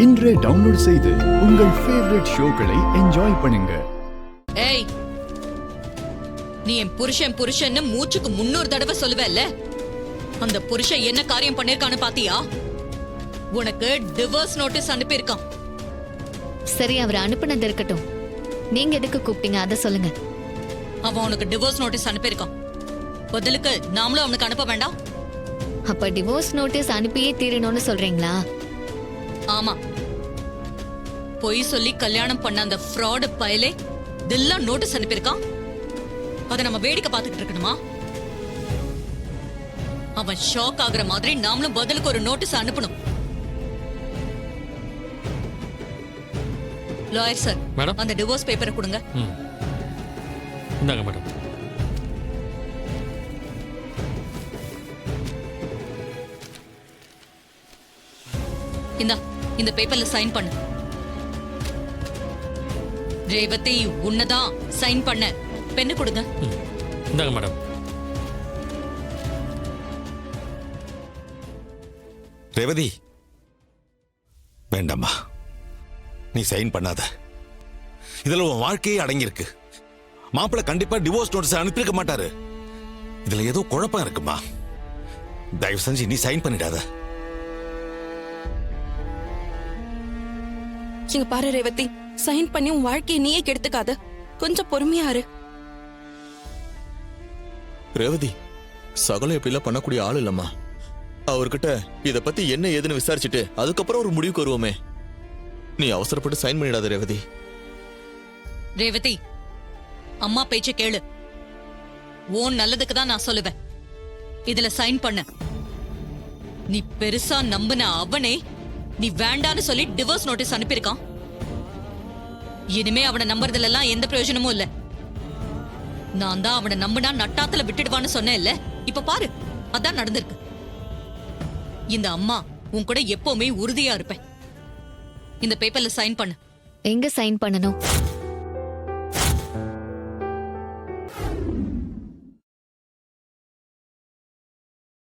இன்றே டவுன்லோட் செய்து உங்கள் ஃபேவரட் ஷோக்களை என்ஜாய் பண்ணுங்க. ஏய், நீ என் புருஷன் மூச்சுக்கு 300 தடவை சொல்லுவல்ல? அந்த புருஷன் என்ன காரியம் பண்ணிருக்கான்னு பாத்தியா? உனக்கு டிவோர்ஸ் நோட்டீஸ் அனுப்பியிருக்கான். சரி, அவர் அனுப்புனது இருக்கட்டும். நீங்க எதுக்கு கூப்பிட்டீங்க அத சொல்லுங்க. அவன் உனக்கு டிவோர்ஸ் நோட்டீஸ் அனுப்பியிருக்கான். பதிலுக்கு நாமளும் அவனுக்கு அனுப்ப வேண்டாம்? அப்ப டிவோர்ஸ் நோட்டீஸ் அனுப்பியே தீரணும்னு சொல்றீங்களா? ஆமா, பொய் சொல்லி கல்யாணம் பண்ண அந்த ஃப்ராட் பயலே தில்லா நோட்டீஸ் அனுப்பியிருக்கான். அதை நம்ம வேடிக்கை பார்த்துட்டு இருக்கணுமா? அவன் ஷாக் ஆகுற மாதிரி நாமளும் பதிலுக்கு ஒரு நோட்டீஸ் அனுப்பணும். லாயர் சார், மேடம், அந்த டிவோர்ஸ் பேப்பரை கொடுங்க. இந்தாங்க மேடம். இந்த பேப்பர்ல சைன் பண்ணு. ரேவதி, உன்னதான் சைன் பண்ண. பென்னு கொடுங்க. இந்தாங்க மேடம். ரேவதி, வேண்டாமா, நீ சைன் பண்ணாத. இதுல உன் வாழ்க்கையே அடங்கியிருக்கு. மாப்பிள்ள கண்டிப்பா டிவோர்ஸ் நோட்டீஸ் அனுப்பியிருக்க மாட்டாரு. இதுல ஏதோ குழப்பம் இருக்குமா? தயவு செஞ்சு நீ சைன் பண்ணிடாத. இங்க பாரு ரேவதி, சைன் பண்ணி உன் வாழ்க்கையை நீயே கெடுத்துக்காத. கொஞ்சம் பொறுமையா இரு. ரேவதி, சகலம் எப்படிலாம் பண்ணக்கூடிய ஆள் இல்லம்மா. அவர்கிட்ட இத பத்தி என்ன ஏதுன்னு விசாரிச்சுட்டு அதுக்கப்புறம் ஒரு முடிவுக்கு வருவோமே. நீ அவசரப்பட்டு சைன் பண்ணிடாத ரேவதி. ரேவதி, அம்மா பேச்ச கேளு. ஓன் நல்லதுக்கு தான் நான் சொல்லுவேன். இதுல சைன் பண்ண. நீ பெருசா நம்பின அவனே நீ வேண்டான்னு சொல்லி டிவோர்ஸ் நோட்டீஸ் அனுப்பியிருக்கான். இனிமே அவனை நம்புறதுல எல்லாம் எந்த பிரயோஜனமும் இல்ல. நான் தான் அவனை நம்பினா நட்டாத்துல விட்டுடுவான்னு சொன்னேன் இல்ல? இப்ப பாரு, அதான் நடந்திருக்கு. இந்த அம்மா உன் கூட எப்பவுமே உறுதியா இருப்பேன். இந்த பேப்பர்ல சைன் பண்ணு. எங்க சைன் பண்ணணும்?